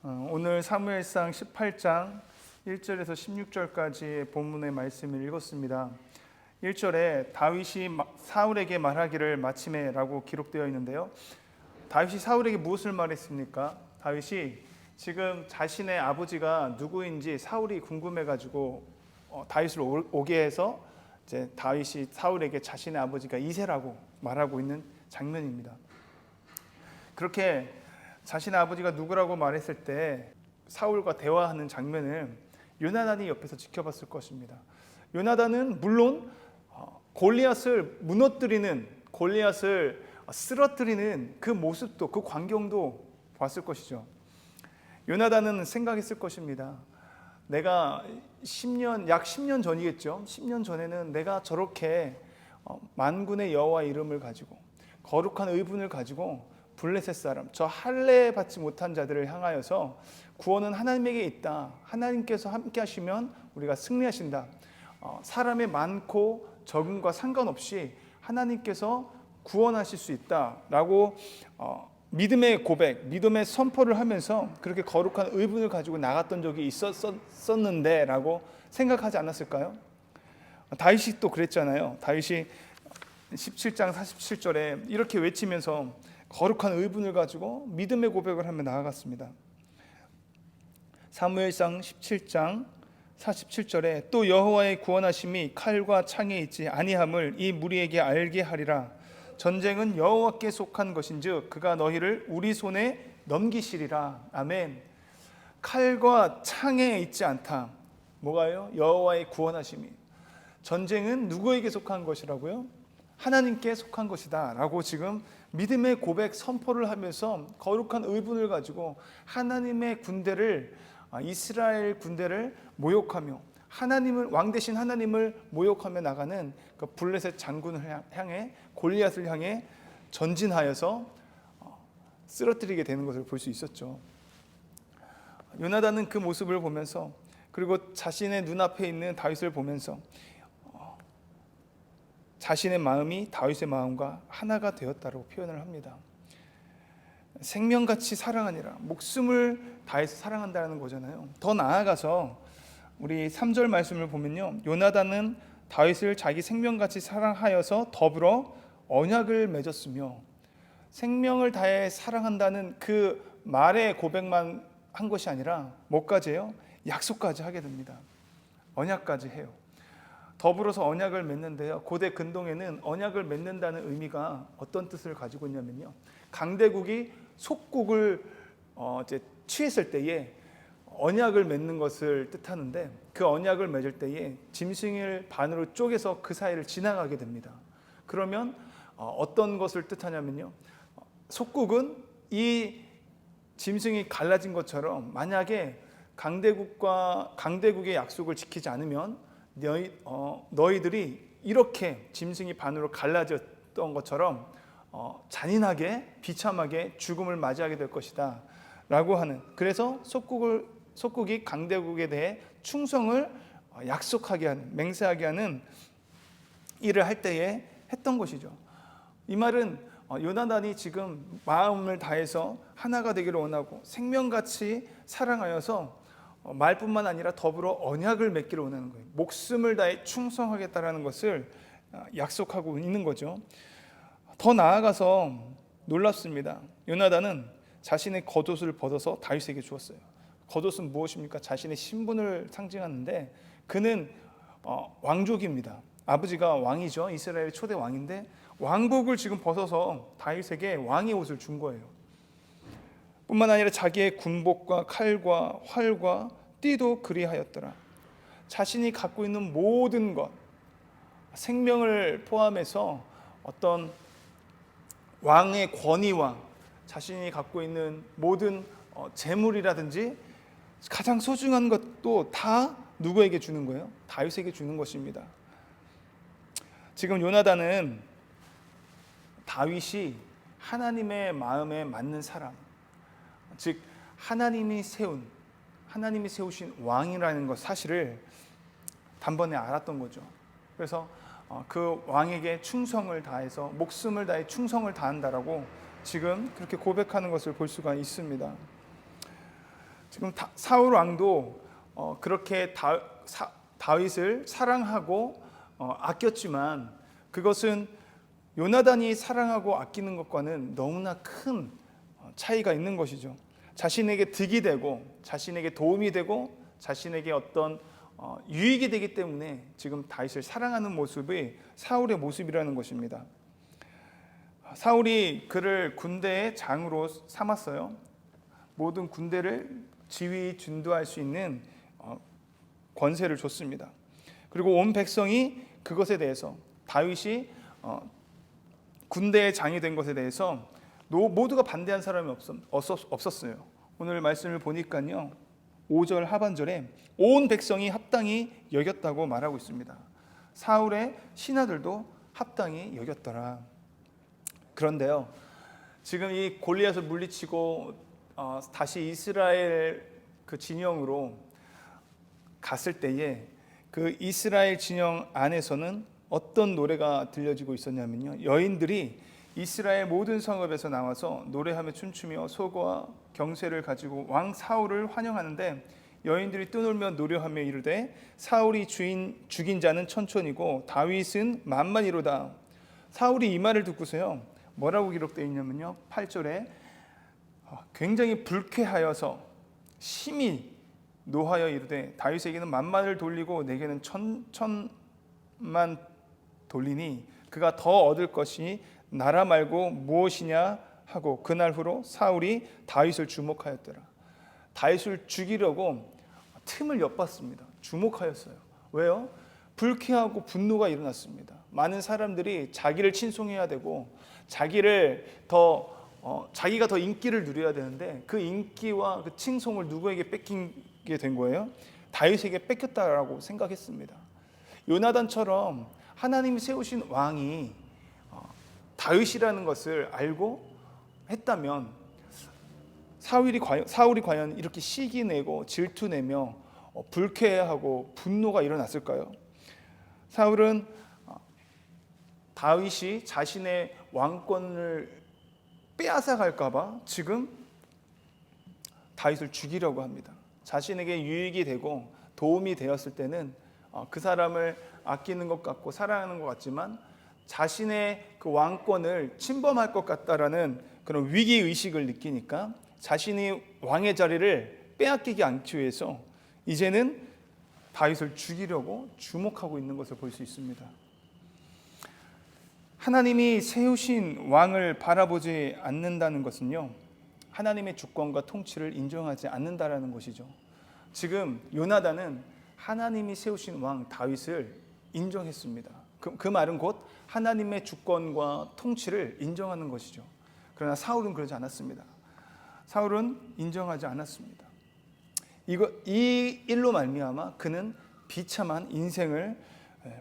오늘 사무엘상 18장 1절에서 16절까지의 본문의 말씀을 읽었습니다. 1절에 다윗이 사울에게 말하기를 마침에라고 기록되어 있는데요. 다윗이 사울에게 무엇을 말했습니까? 다윗이 지금 자신의 아버지가 누구인지 사울이 궁금해가지고 다윗을 오게 해서 이제 다윗이 사울에게 자신의 아버지가 이새라고 말하고 있는 장면입니다. 그렇게 자신의 아버지가 누구라고 말했을 때 사울과 대화하는 장면을 요나단이 옆에서 지켜봤을 것입니다. 요나단은 물론 골리앗을 무너뜨리는, 골리앗을 쓰러뜨리는 그 모습도, 그 광경도 봤을 것이죠. 요나단은 생각했을 것입니다. 내가 약 10년 전이겠죠. 10년 전에는 내가 저렇게 만군의 여호와 이름을 가지고 거룩한 의분을 가지고 블레셋 사람, 저 할례 받지 못한 자들을 향하여서 구원은 하나님에게 있다. 하나님께서 함께 하시면 우리가 승리하신다. 사람의 많고 적음과 상관없이 하나님께서 구원하실 수 있다라고 믿음의 고백, 믿음의 선포를 하면서 그렇게 거룩한 의분을 가지고 나갔던 적이 있었는데 라고 생각하지 않았을까요? 다윗이 또 그랬잖아요. 다윗이 17장 47절에 이렇게 외치면서 거룩한 의분을 가지고 믿음의 고백을 하며 나아갔습니다. 사무엘상 17장 47절에 또 여호와의 구원하심이 칼과 창에 있지 아니함을 이 무리에게 알게 하리라. 전쟁은 여호와께 속한 것인즉 그가 너희를 우리 손에 넘기시리라. 아멘. 칼과 창에 있지 않다. 뭐가요? 여호와의 구원하심이. 전쟁은 누구에게 속한 것이라고요? 하나님께 속한 것이다 라고 지금 믿음의 고백 선포를 하면서 거룩한 의분을 가지고 하나님의 군대를, 이스라엘 군대를 모욕하며 하나님을, 왕 대신 하나님을 모욕하며 나가는 그 블레셋 장군을 향해, 골리앗을 향해 전진하여서 쓰러뜨리게 되는 것을 볼 수 있었죠. 요나단은 그 모습을 보면서, 그리고 자신의 눈앞에 있는 다윗을 보면서 자신의 마음이 다윗의 마음과 하나가 되었다고 표현을 합니다. 생명같이 사랑하니라, 목숨을 다해서 사랑한다는 거잖아요. 더 나아가서 우리 3절 말씀을 보면요, 요나단은 다윗을 자기 생명같이 사랑하여서 더불어 언약을 맺었으며, 생명을 다해 사랑한다는 그 말의 고백만 한 것이 아니라 뭐까지 해요? 약속까지 하게 됩니다. 언약까지 해요. 더불어서 언약을 맺는데요, 고대 근동에는 언약을 맺는다는 의미가 어떤 뜻을 가지고 있냐면요, 강대국이 속국을 이제 취했을 때에 언약을 맺는 것을 뜻하는데, 그 언약을 맺을 때에 짐승을 반으로 쪼개서 그 사이를 지나가게 됩니다. 그러면 어떤 것을 뜻하냐면요, 속국은 이 짐승이 갈라진 것처럼 만약에 강대국의 약속을 지키지 않으면 너희들이 이렇게 짐승이 반으로 갈라졌던 것처럼 잔인하게 비참하게 죽음을 맞이하게 될 것이다 라고 하는, 그래서 속국이 강대국에 대해 충성을 약속하게 하는, 맹세하게 하는 일을 할 때에 했던 것이죠. 이 말은 요나단이 지금 마음을 다해서 하나가 되기를 원하고 생명같이 사랑하여서 말뿐만 아니라 더불어 언약을 맺기를 원하는 거예요. 목숨을 다해 충성하겠다라는 것을 약속하고 있는 거죠. 더 나아가서 놀랍습니다. 요나단은 자신의 겉옷을 벗어서 다윗에게 주었어요. 겉옷은 무엇입니까? 자신의 신분을 상징하는데, 그는 왕족입니다. 아버지가 왕이죠. 이스라엘의 초대 왕인데 왕복을 지금 벗어서 다윗에게 왕의 옷을 준 거예요. 뿐만 아니라 자기의 군복과 칼과 활과 띠도 그리하였더라. 자신이 갖고 있는 모든 것, 생명을 포함해서 어떤 왕의 권위와 자신이 갖고 있는 모든 재물이라든지 가장 소중한 것도 다 누구에게 주는 거예요? 다윗에게 주는 것입니다. 지금 요나단은 다윗이 하나님의 마음에 맞는 사람, 즉 하나님이 세우신 왕이라는 것 사실을 단번에 알았던 거죠. 그래서 그 왕에게 충성을 다해서 목숨을 다해 충성을 다한다라고 지금 그렇게 고백하는 것을 볼 수가 있습니다. 지금 사울 왕도 그렇게 다윗을 사랑하고 아꼈지만 그것은 요나단이 사랑하고 아끼는 것과는 너무나 큰 차이가 있는 것이죠. 자신에게 득이 되고 자신에게 도움이 되고 자신에게 어떤 유익이 되기 때문에 지금 다윗을 사랑하는 모습이 사울의 모습이라는 것입니다. 사울이 그를 군대의 장으로 삼았어요. 모든 군대를 지휘 준도할 수 있는 권세를 줬습니다. 그리고 온 백성이 그것에 대해서 다윗이 군대의 장이 된 것에 대해서 모두가 반대한 사람이 없었어요. 오늘 말씀을 보니까요, 5절 하반절에 온 백성이 합당히 여겼다고 말하고 있습니다. 사울의 신하들도 합당히 여겼더라. 그런데요, 지금 이 골리앗을 물리치고 다시 이스라엘 그 진영으로 갔을 때에 그 이스라엘 진영 안에서는 어떤 노래가 들려지고 있었냐면요, 여인들이 이스라엘 모든 성읍에서 나와서 노래하며 춤추며 소고와 경쇠를 가지고 왕 사울을 환영하는데, 여인들이 떠놀며 노래하며 이르되 사울이 죽인 자는 천천이고 다윗은 만만이로다. 사울이 이 말을 듣고서요, 뭐라고 기록되어 있냐면요, 8절에 굉장히 불쾌하여서 심히 노하여 이르되 다윗에게는 만만을 돌리고 내게는 천천만 돌리니 그가 더 얻을 것이 나라 말고 무엇이냐 하고 그날 후로 사울이 다윗을 주목하였더라. 다윗을 죽이려고 틈을 엿봤습니다. 주목하였어요. 왜요? 불쾌하고 분노가 일어났습니다. 많은 사람들이 자기를 칭송해야 되고 자기가 더 인기를 누려야 되는데 그 인기와 그 칭송을 누구에게 뺏기게 된 거예요? 다윗에게 뺏겼다라고 생각했습니다. 요나단처럼 하나님이 세우신 왕이 다윗이라는 것을 알고 했다면 사울이 과연 이렇게 시기 내고 질투 내며 불쾌하고 분노가 일어났을까요? 사울은 다윗이 자신의 왕권을 빼앗아 갈까봐 지금 다윗을 죽이려고 합니다. 자신에게 유익이 되고 도움이 되었을 때는 그 사람을 아끼는 것 같고 사랑하는 것 같지만 자신의 그 왕권을 침범할 것 같다라는 그런 위기 의식을 느끼니까 자신이 왕의 자리를 빼앗기지 않기 위해서 이제는 다윗을 죽이려고 주목하고 있는 것을 볼 수 있습니다. 하나님이 세우신 왕을 바라보지 않는다는 것은요, 하나님의 주권과 통치를 인정하지 않는다라는 것이죠. 지금 요나단은 하나님이 세우신 왕 다윗을 인정했습니다. 그 말은 곧 하나님의 주권과 통치를 인정하는 것이죠. 그러나 사울은 그러지 않았습니다. 사울은 인정하지 않았습니다. 이 일로 말미암아 그는 비참한 인생을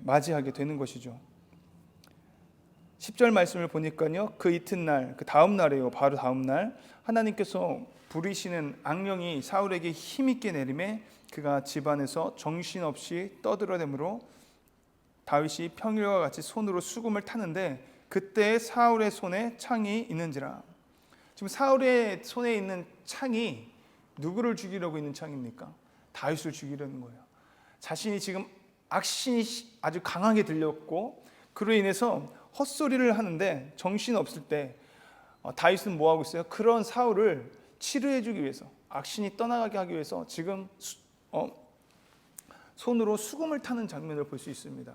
맞이하게 되는 것이죠. 10절 말씀을 보니까요, 그 이튿날, 그 다음 날이에요. 바로 다음 날 하나님께서 부리시는 악령이 사울에게 힘있게 내림에 그가 집안에서 정신없이 떠들어대므로 다윗이 평일과 같이 손으로 수금을 타는데 그때 사울의 손에 창이 있는지라. 지금 사울의 손에 있는 창이 누구를 죽이려고 있는 창입니까? 다윗을 죽이려는 거예요. 자신이 지금 악신이 아주 강하게 들렸고 그로 인해서 헛소리를 하는데 정신없을 때 다윗은 뭐하고 있어요? 그런 사울을 치료해 주기 위해서, 악신이 떠나가게 하기 위해서 지금 손으로 수금을 타는 장면을 볼 수 있습니다.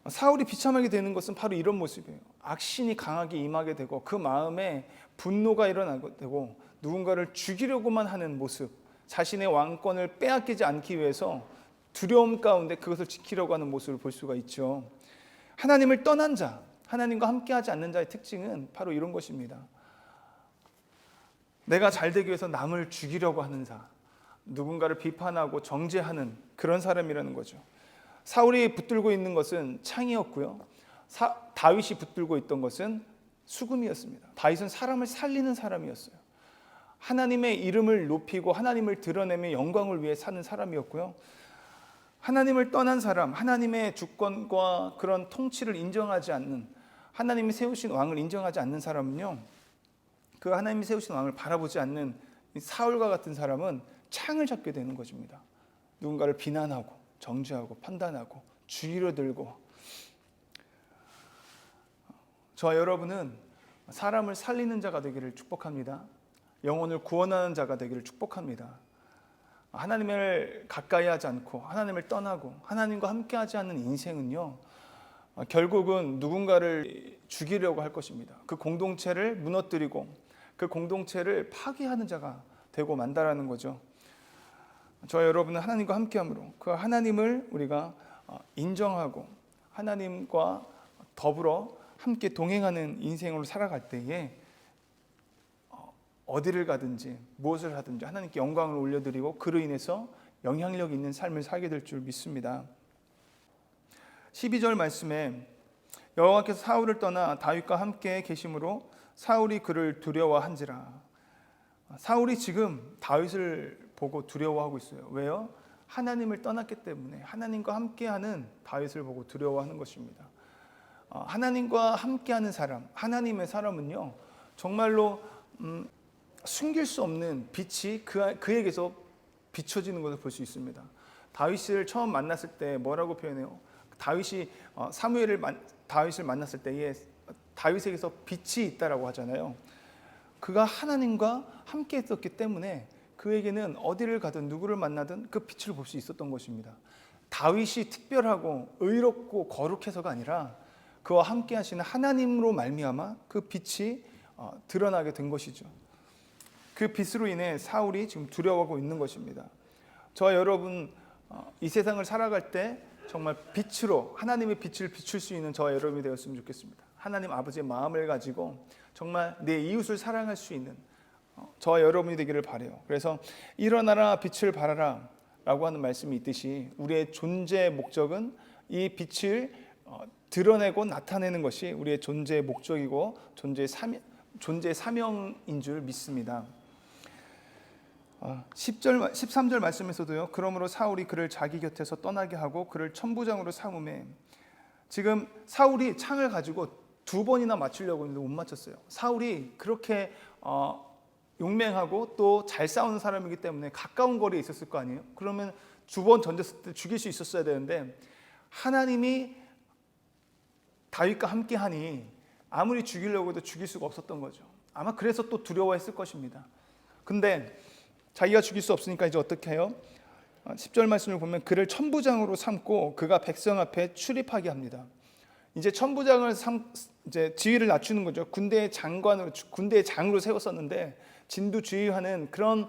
사울이 비참하게 되는 것은 바로 이런 모습이에요. 악신이 강하게 임하게 되고 그 마음에 분노가 일어나게 되고 누군가를 죽이려고만 하는 모습, 자신의 왕권을 빼앗기지 않기 위해서 두려움 가운데 그것을 지키려고 하는 모습을 볼 수가 있죠. 하나님을 떠난 자, 하나님과 함께하지 않는 자의 특징은 바로 이런 것입니다. 내가 잘 되기 위해서 남을 죽이려고 하는 자, 누군가를 비판하고 정죄하는 그런 사람이라는 거죠. 사울이 붙들고 있는 것은 창이었고요, 다윗이 붙들고 있던 것은 수금이었습니다. 다윗은 사람을 살리는 사람이었어요. 하나님의 이름을 높이고 하나님을 드러내며 영광을 위해 사는 사람이었고요, 하나님을 떠난 사람, 하나님의 주권과 그런 통치를 인정하지 않는, 하나님이 세우신 왕을 인정하지 않는 사람은요, 그 하나님이 세우신 왕을 바라보지 않는 사울과 같은 사람은 창을 잡게 되는 것입니다. 누군가를 비난하고 정죄하고 판단하고 주의로 들고. 저와 여러분은 사람을 살리는 자가 되기를 축복합니다. 영혼을 구원하는 자가 되기를 축복합니다. 하나님을 가까이 하지 않고 하나님을 떠나고 하나님과 함께하지 않는 인생은요, 결국은 누군가를 죽이려고 할 것입니다. 그 공동체를 무너뜨리고 그 공동체를 파괴하는 자가 되고 만다라는 거죠. 저와 여러분은 하나님과 함께함으로 그 하나님을 우리가 인정하고 하나님과 더불어 함께 동행하는 인생으로 살아갈 때에 어디를 가든지 무엇을 하든지 하나님께 영광을 올려드리고 그로 인해서 영향력 있는 삶을 살게 될 줄 믿습니다. 12절 말씀에 여호와께서 사울을 떠나 다윗과 함께 계심으로 사울이 그를 두려워한지라. 사울이 지금 다윗을 보고 두려워하고 있어요. 왜요? 하나님을 떠났기 때문에 하나님과 함께하는 다윗을 보고 두려워하는 것입니다. 하나님과 함께하는 사람, 하나님의 사람은요, 정말로 숨길 수 없는 빛이 그에게서 비춰지는 것을 볼 수 있습니다. 다윗을 처음 만났을 때 뭐라고 표현해요? 다윗이 다윗을 만났을 때에 다윗에게서 빛이 있다라고 하잖아요. 그가 하나님과 함께 했었기 때문에 그에게는 어디를 가든 누구를 만나든 그 빛을 볼 수 있었던 것입니다. 다윗이 특별하고 의롭고 거룩해서가 아니라 그와 함께 하시는 하나님으로 말미암아 그 빛이 드러나게 된 것이죠. 그 빛으로 인해 사울이 지금 두려워하고 있는 것입니다. 저와 여러분, 이 세상을 살아갈 때 정말 빛으로 하나님의 빛을 비출 수 있는 저와 여러분이 되었으면 좋겠습니다. 하나님 아버지의 마음을 가지고 정말 내 이웃을 사랑할 수 있는 저와 여러분이 되기를 바라요. 그래서 일어나라 빛을 발하라 라고 하는 말씀이 있듯이 우리의 존재의 목적은 이 빛을 드러내고 나타내는 것이 우리의 존재의 목적이고 존재의 사명인 줄 믿습니다. 13절 말씀에서도요, 그러므로 사울이 그를 자기 곁에서 떠나게 하고 그를 천부장으로 삼음에. 지금 사울이 창을 가지고 2번이나 맞추려고 했는데 못 맞췄어요. 사울이 그렇게 용맹하고 또 잘 싸우는 사람이기 때문에 가까운 거리에 있었을 거 아니에요. 그러면 2번 던졌을 때 죽일 수 있었어야 되는데 하나님이 다윗과 함께하니 아무리 죽이려고 해도 죽일 수가 없었던 거죠. 아마 그래서 또 두려워했을 것입니다. 근데 자기가 죽일 수 없으니까 이제 어떻게 해요? 10절 말씀을 보면 그를 천부장으로 삼고 그가 백성 앞에 출입하게 합니다. 이제 천부장을 이제 지위를 낮추는 거죠. 군대의 장으로 세웠었는데 진두지휘하는 그런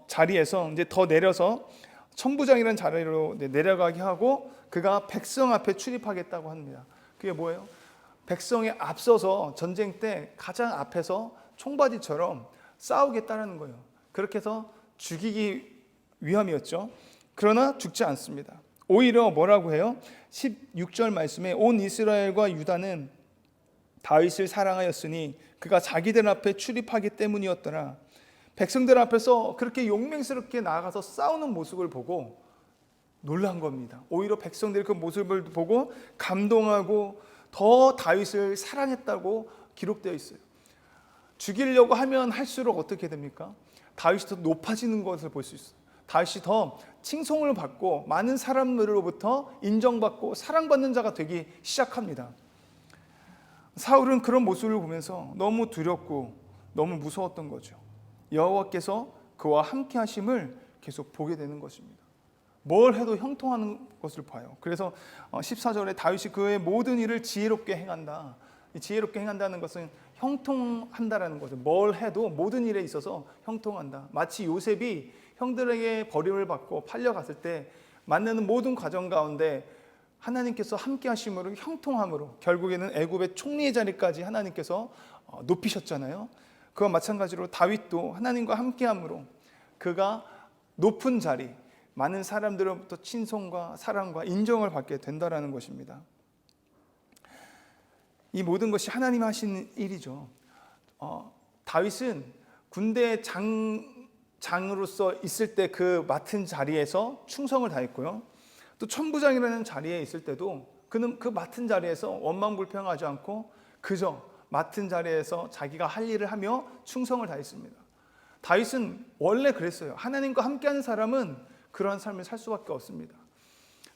자리에서 이제 더 내려서 천부장이라는 자리로 내려가게 하고 그가 백성 앞에 출입하겠다고 합니다. 그게 뭐예요? 백성에 앞서서 전쟁 때 가장 앞에서 총바지처럼 싸우겠다는 거예요. 그렇게 해서 죽이기 위함이었죠. 그러나 죽지 않습니다. 오히려 뭐라고 해요? 16절 말씀에 온 이스라엘과 유다는 다윗을 사랑하였으니 그가 자기들 앞에 출입하기 때문이었더라. 백성들 앞에서 그렇게 용맹스럽게 나아가서 싸우는 모습을 보고 놀란 겁니다. 오히려 백성들이 그 모습을 보고 감동하고 더 다윗을 사랑했다고 기록되어 있어요. 죽이려고 하면 할수록 어떻게 됩니까? 다윗이 더 높아지는 것을 볼 수 있어요. 다윗이 더 칭송을 받고 많은 사람들로부터 인정받고 사랑받는 자가 되기 시작합니다. 사울은 그런 모습을 보면서 너무 두렵고 너무 무서웠던 거죠. 여호와께서 그와 함께 하심을 계속 보게 되는 것입니다. 뭘 해도 형통하는 것을 봐요. 그래서 14절에 다윗이 그의 모든 일을 지혜롭게 행한다. 이 지혜롭게 행한다는 것은 형통한다라는 거죠. 뭘 해도 모든 일에 있어서 형통한다. 마치 요셉이 형들에게 버림을 받고 팔려갔을 때 만나는 모든 과정 가운데 하나님께서 함께 하심으로 형통함으로 결국에는 애굽의 총리의 자리까지 하나님께서 높이셨잖아요. 그와 마찬가지로 다윗도 하나님과 함께함으로 그가 높은 자리, 많은 사람들로부터 친송과 사랑과 인정을 받게 된다라는 것입니다. 이 모든 것이 하나님 하신 일이죠. 다윗은 군대 장으로서 있을 때 그 맡은 자리에서 충성을 다했고요. 또 천부장이라는 자리에 있을 때도 그는 그 맡은 자리에서 원망불평하지 않고 그저 맡은 자리에서 자기가 할 일을 하며 충성을 다했습니다. 다윗은 원래 그랬어요. 하나님과 함께하는 사람은 그러한 삶을 살 수밖에 없습니다.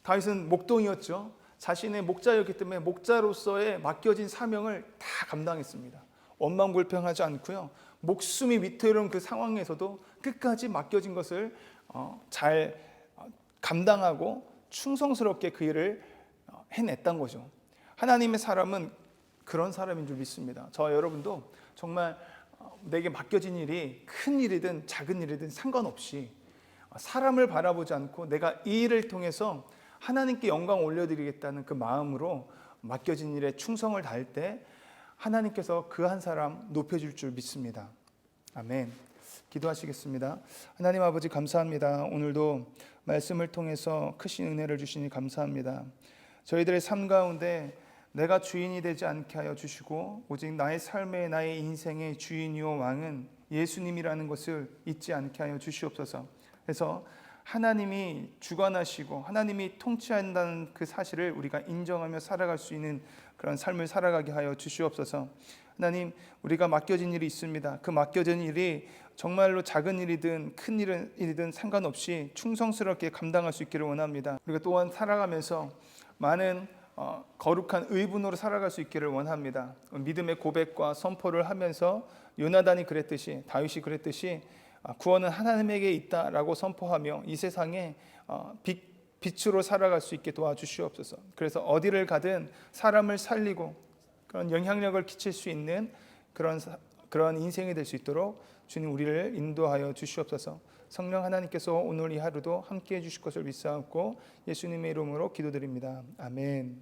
다윗은 목동이었죠. 자신의 목자였기 때문에 목자로서의 맡겨진 사명을 다 감당했습니다. 원망불평하지 않고요. 목숨이 위태로운 그 상황에서도 끝까지 맡겨진 것을 잘 감당하고 충성스럽게 그 일을 해냈던 거죠. 하나님의 사람은 그런 사람인 줄 믿습니다. 저와 여러분도 정말 내게 맡겨진 일이 큰 일이든 작은 일이든 상관없이 사람을 바라보지 않고 내가 이 일을 통해서 하나님께 영광 올려드리겠다는 그 마음으로 맡겨진 일에 충성을 다할 때 하나님께서 그 한 사람 높여줄 줄 믿습니다. 아멘. 기도하시겠습니다. 하나님 아버지 감사합니다. 오늘도 말씀을 통해서 크신 은혜를 주시니 감사합니다. 저희들의 삶 가운데 내가 주인이 되지 않게 하여 주시고 오직 나의 삶의 나의 인생의 주인이요 왕은 예수님이라는 것을 잊지 않게 하여 주시옵소서. 그래서 하나님이 주관하시고 하나님이 통치한다는 그 사실을 우리가 인정하며 살아갈 수 있는 그런 삶을 살아가게 하여 주시옵소서. 하나님, 우리가 맡겨진 일이 있습니다. 그 맡겨진 일이 정말로 작은 일이든 큰 일이든 상관없이 충성스럽게 감당할 수 있기를 원합니다. 우리가 또한 살아가면서 많은 거룩한 의분으로 살아갈 수 있기를 원합니다. 믿음의 고백과 선포를 하면서 요나단이 그랬듯이, 다윗이 그랬듯이 구원은 하나님에게 있다라고 선포하며 이 세상에 빛으로 살아갈 수 있게 도와주시옵소서. 그래서 어디를 가든 사람을 살리고 그런 영향력을 끼칠 수 있는 그런 인생이 될 수 있도록 주님 우리를 인도하여 주시옵소서. 성령 하나님께서 오늘 이 하루도 함께해 주실 것을 믿사옵고 예수님의 이름으로 기도드립니다. 아멘.